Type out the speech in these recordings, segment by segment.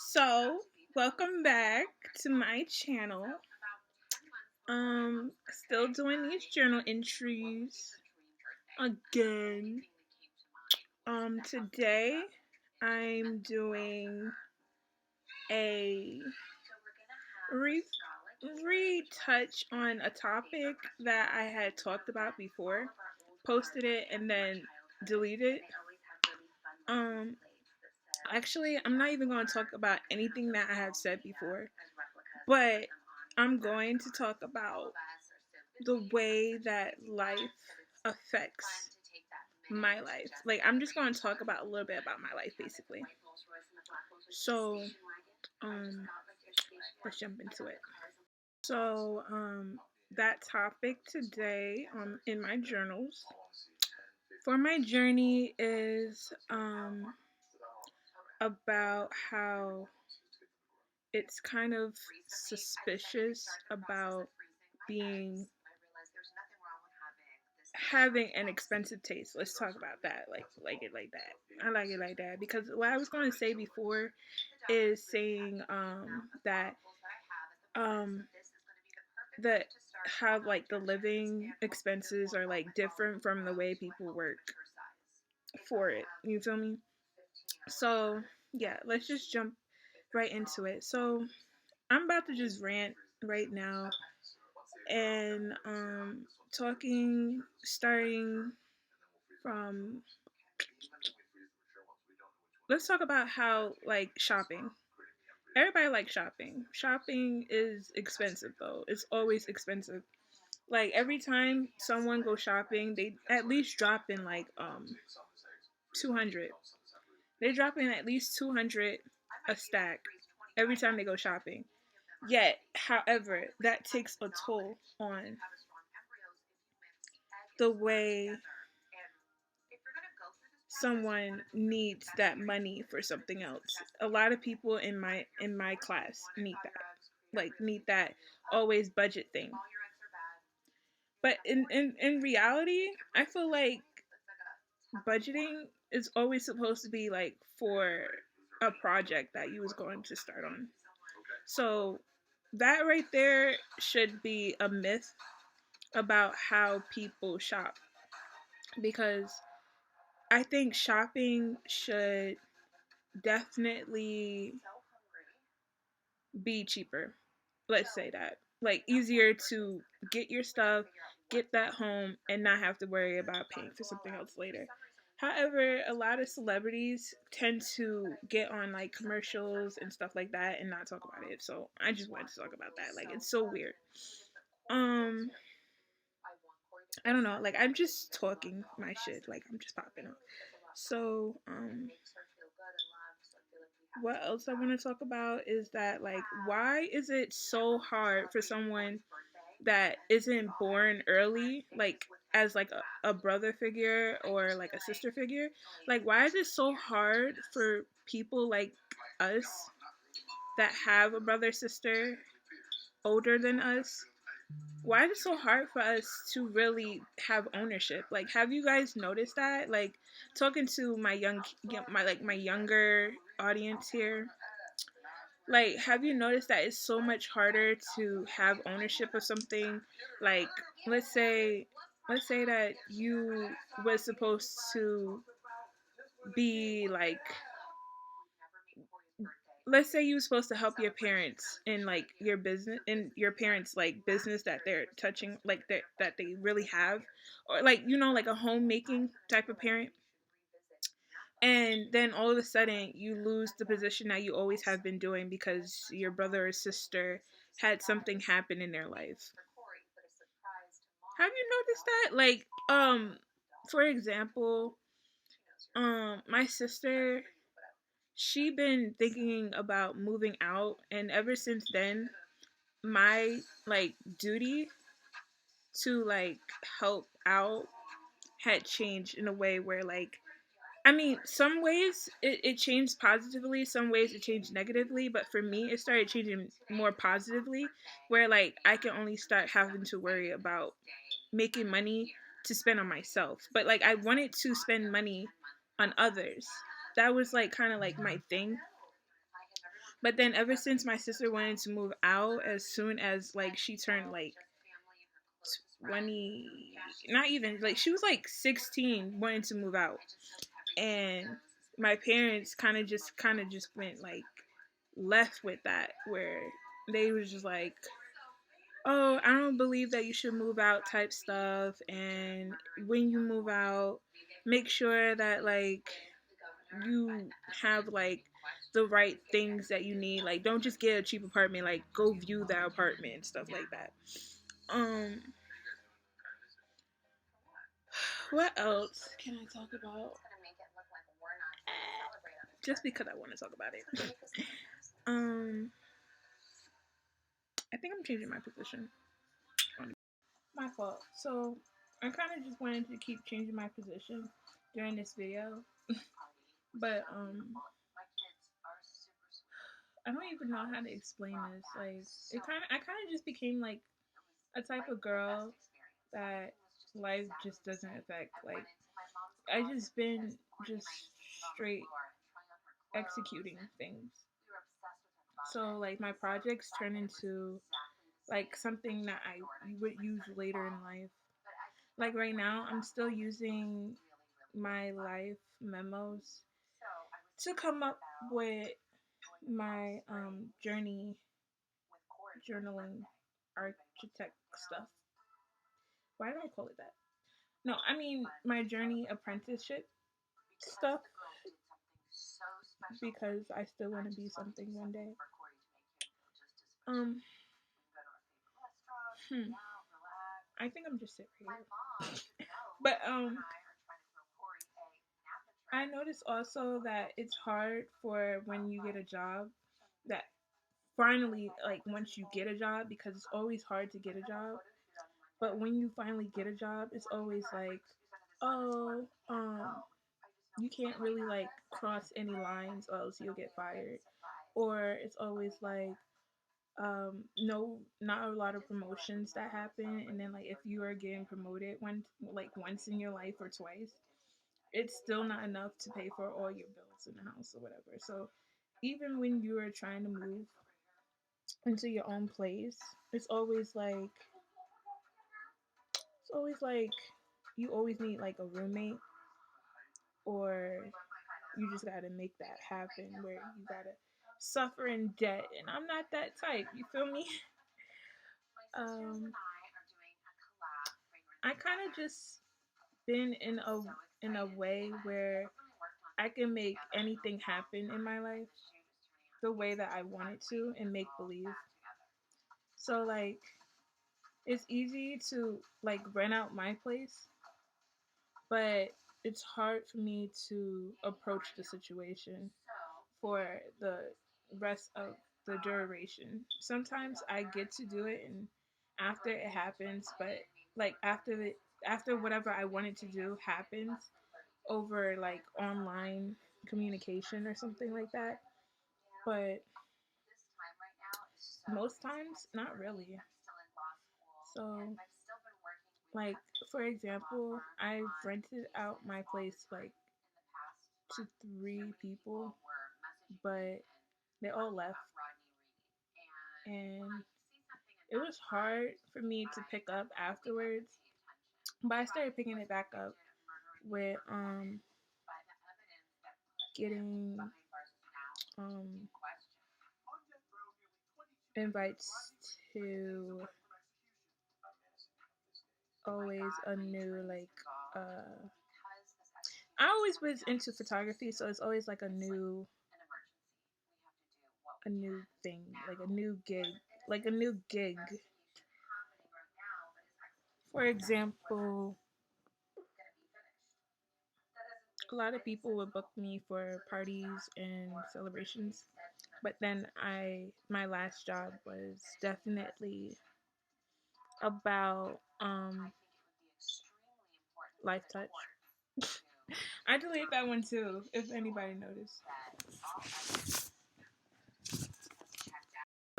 So, welcome back to my channel. Still doing these journal entries again. Today I'm doing a retouch on a topic that I had talked about before, posted it and then deleted. Um, Actually, I'm not even going to talk about anything that I have said before, but I'm going to talk about the way that life affects my life. Like, I'm just going to talk about a little bit about my life, basically. So, um, let's jump into it. So, that topic today, in my journals for my journey is, about how it's kind of suspicious about being having an expensive taste. Let's talk about that. Like it like that. I like it like that because what I was going to say before is saying that um that how like the living expenses are like different from the way people work for it. You feel me? So, yeah, let's just jump right into it. So, I'm about to just rant right now and starting from, let's talk about how like shopping. Everybody likes shopping. Shopping is expensive though. It's always expensive. Like every time someone goes shopping, they at least drop in like 200. They drop in at least 200 a stack every time they go shopping. Yet, however, that takes a toll on the way someone needs that money for something else. A lot of people in my class need that. Like need that always budget thing. But in reality, I feel like budgeting is always supposed to be like for a project that you was going to start on. So that right there should be a myth about how people shop because I think shopping should definitely be cheaper. Let's say that. Like easier to get your stuff, get that home, and not have to worry about paying for something else later. However, a lot of celebrities tend to get on like commercials and stuff like that and not talk about it. So I just wanted to talk about that. Like it's so weird. Um I don't know, like I'm just talking my shit, like I'm just popping up. So, what else I want to talk about is that like why is it so hard for someone that isn't born early like as like a brother figure or like a sister figure, like why is it so hard for people like us that have a brother sister older than us, why is it so hard for us to really have ownership? Like have you guys noticed that? Like talking to my younger audience here, like have you noticed that it's so much harder to have ownership of something? Like let's say that you was supposed to be like, let's say you were supposed to help your parents in like your business, in your parents like business that they're touching, like that they really have, or like like a homemaking type of parent, and then all of a sudden you lose the position that you always have been doing because your brother or sister had something happen in their life. Have you noticed that? Like, for example, my sister, she been thinking about moving out, and ever since then, my like duty to like help out had changed in a way where like, I mean, some ways it changed positively, some ways it changed negatively, but for me, it started changing more positively, where like I can only start having to worry about making money to spend on myself. But like I wanted to spend money on others. That was like kind of like my thing. But then ever since my sister wanted to move out as soon as like she turned like 20, not even like she was like 16 wanting to move out. And my parents kind of just went like left with that, where they was just like, oh, I don't believe that you should move out type stuff. And when you move out, make sure that like you have like the right things that you need. Like, don't just get a cheap apartment. Like, go view that apartment and stuff like that. Um, what else can I talk about? Just because I want to talk about it. um, I think I'm changing my position. My fault. So I kind of just wanted to keep changing my position during this video, but I don't even know how to explain this. Like, I kind of just became like a type of girl that life just doesn't affect. Like, I just been just straight executing things. So like my projects turn into like something that I would use later in life. Like right now, I'm still using my life memos to come up with my journaling architect stuff. Why do I call it that? No, I mean my Journee Apprenticeship stuff, because I still want to be something one day. Um, hmm, I think I'm just sitting here. But I noticed also that it's hard for when you get a job, that finally, like once you get a job, because it's always hard to get a job. But when you finally get a job, it's always like, oh, you can't really like cross any lines, or else you'll get fired. Or it's always like, no, not a lot of promotions that happen. And then like if you are getting promoted once in your life or twice, it's still not enough to pay for all your bills in the house or whatever. So even when you are trying to move into your own place, it's always like you always need like a roommate, or you just gotta make that happen where you gotta suffer in debt. And I'm not that type, you feel me? um I kind of just been in a way where I can make anything happen in my life the way that I want it to, and make believe. So like it's easy to like rent out my place, but it's hard for me to approach the situation for the rest of the duration. Sometimes I get to do it and after it happens, but like after whatever I wanted to do happens over like online communication or something like that. But most times not really. So like for example, I rented out my place like to 3 people, but they all left, and it was hard for me to pick up afterwards. But I started picking it back up with getting um invites to always a new like I always was into photography, so it's always like a new thing, like a new gig. For example, a lot of people would book me for parties and celebrations, but then my last job was definitely about life touch. I deleted that one too, if anybody noticed.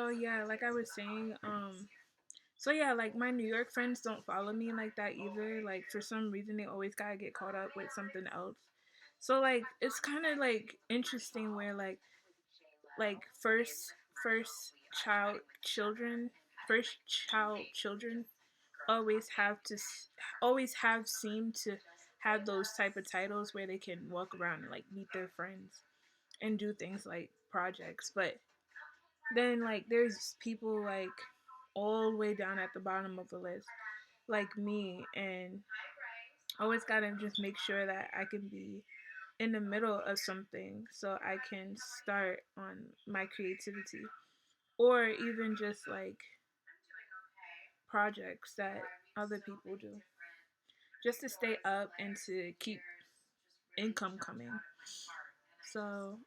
So yeah, like I was saying, so yeah, like my New York friends don't follow me like that either. Like for some reason they always gotta get caught up with something else. So like it's kind of like interesting where like child children first child children always have to always have seemed to have those type of titles where they can walk around and like meet their friends and do things like projects. But then like there's people like all the way down at the bottom of the list like me, and always gotta just make sure that I can be in the middle of something so I can start on my creativity, or even just like projects that other people do, just to stay up and to keep income coming. So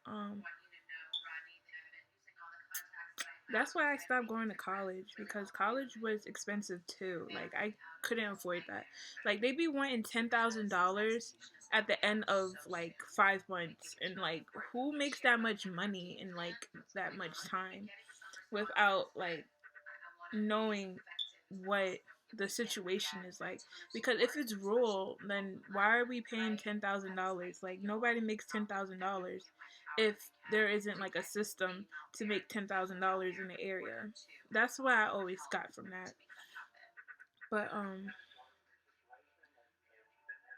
that's why I stopped going to college, because college was expensive too. Like I couldn't afford that. Like they be wanting $10,000 at the end of like 5 months, and like who makes that much money in like that much time without like knowing what the situation is like? Because if it's rural, then why are we paying $10,000? Like nobody makes $10,000 if there isn't like a system to make $10,000 in the area. That's what I always got from that. But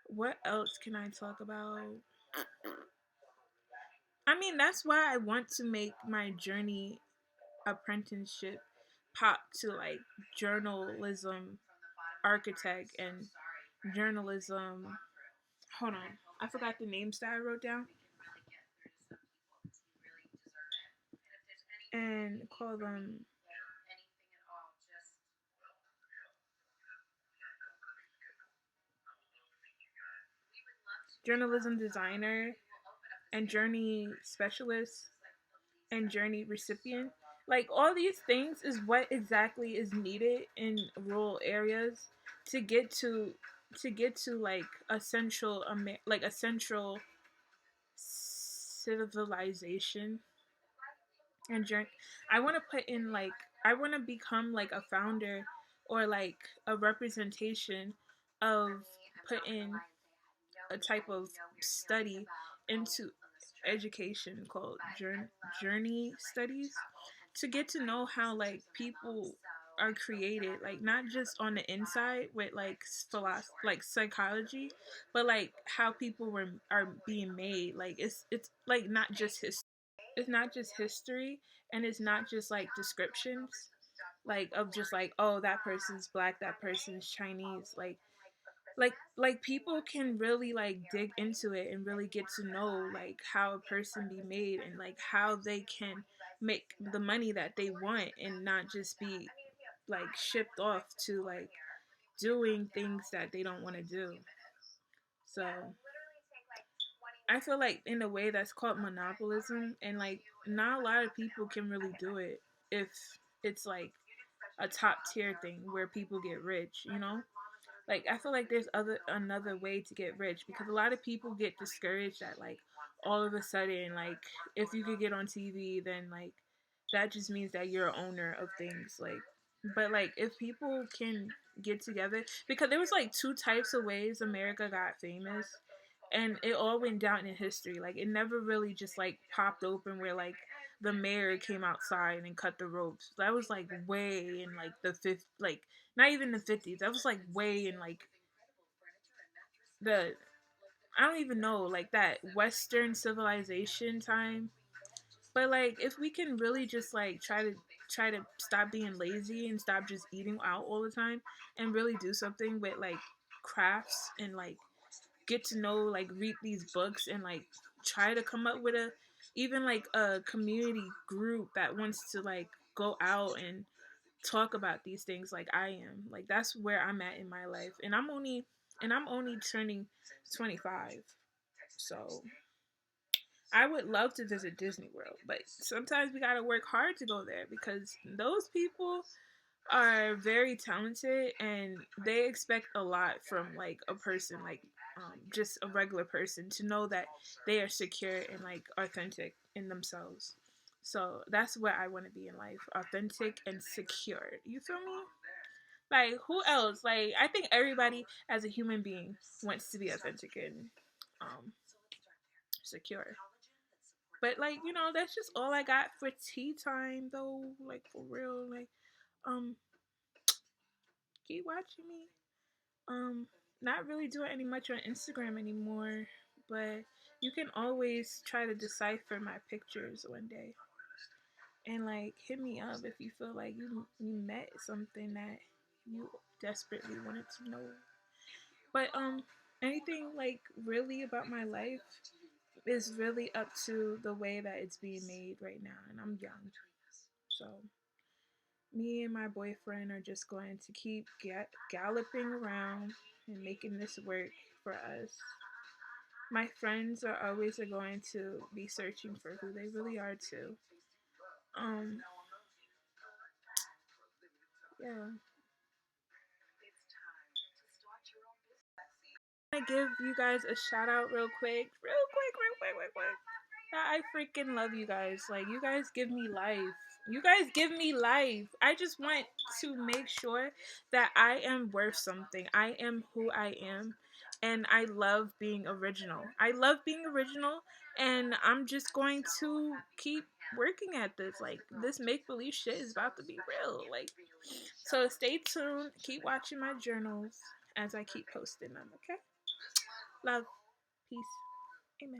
what else can I talk about? I mean, that's why I want to make my Journee Apprenticeship pop to like journalism architect and journalism. Hold on, I forgot the names that I wrote down. And call them journalism designer and Journee specialist and Journee recipient. Like all these things is what exactly is needed in rural areas to get to like a central like a central civilization and journey. I want to put in like, I want to become like a founder or like a representation of putting a type of study into education called journey studies, to get to know how like people are created, like not just on the inside with like philosophy, like psychology, but like how people are being made. Like it's like not just history. It's not just history, and it's not just like descriptions, like of just like, oh, that person's black, that person's Chinese. Like people can really like dig into it and really get to know like how a person be made, and like how they can make the money that they want and not just be like shipped off to like doing things that they don't want to do. So I feel like in a way that's called monopolism, and like not a lot of people can really do it if it's like a top tier thing where people get rich, you know? Like I feel like there's another way to get rich, because a lot of people get discouraged at like all of a sudden, like if you could get on TV, then like that just means that you're an owner of things. Like, but like if people can get together, because there was like two types of ways America got famous, and it all went down in history. Like it never really just like popped open where like the mayor came outside and cut the ropes. That was like way in like the fifth, like not even the 50s. That was like way in like the, I don't even know, like that Western civilization time. But like if we can really just like try to stop being lazy and stop just eating out all the time, and really do something with like crafts, and like get to know, like read these books, and like try to come up with a, even like a community group that wants to like go out and talk about these things like I am. Like that's where I'm at in my life. And I'm only turning 25. So I would love to visit Disney World, but sometimes we got to work hard to go there, because those people are very talented, and they expect a lot from like a person, like just a regular person, to know that they are secure and like authentic in themselves. So that's where I want to be in life: authentic and secure. You feel me? Like who else? Like I think everybody as a human being wants to be authentic and um, secure. But like, that's just all I got for tea time though. Like for real. Like, um, keep watching me. Not really doing any much on Instagram anymore, but you can always try to decipher my pictures one day. And like hit me up if you feel like you met something that you desperately wanted to know. But anything like really about my life is really up to the way that it's being made right now, and I'm young. So me and my boyfriend are just going to keep galloping around and making this work for us. My friends are always going to be searching for who they really are too. Um, yeah. I give you guys a shout out real quick. I freaking love you guys. Like, you guys give me life. You guys give me life. I just want to make sure that I am worth something. I am who I am. And I love being original. I love being original. And I'm just going to keep working at this. Like, this make believe shit is about to be real. Like, so stay tuned. Keep watching my journals as I keep posting them, okay? Love. Peace. Amen.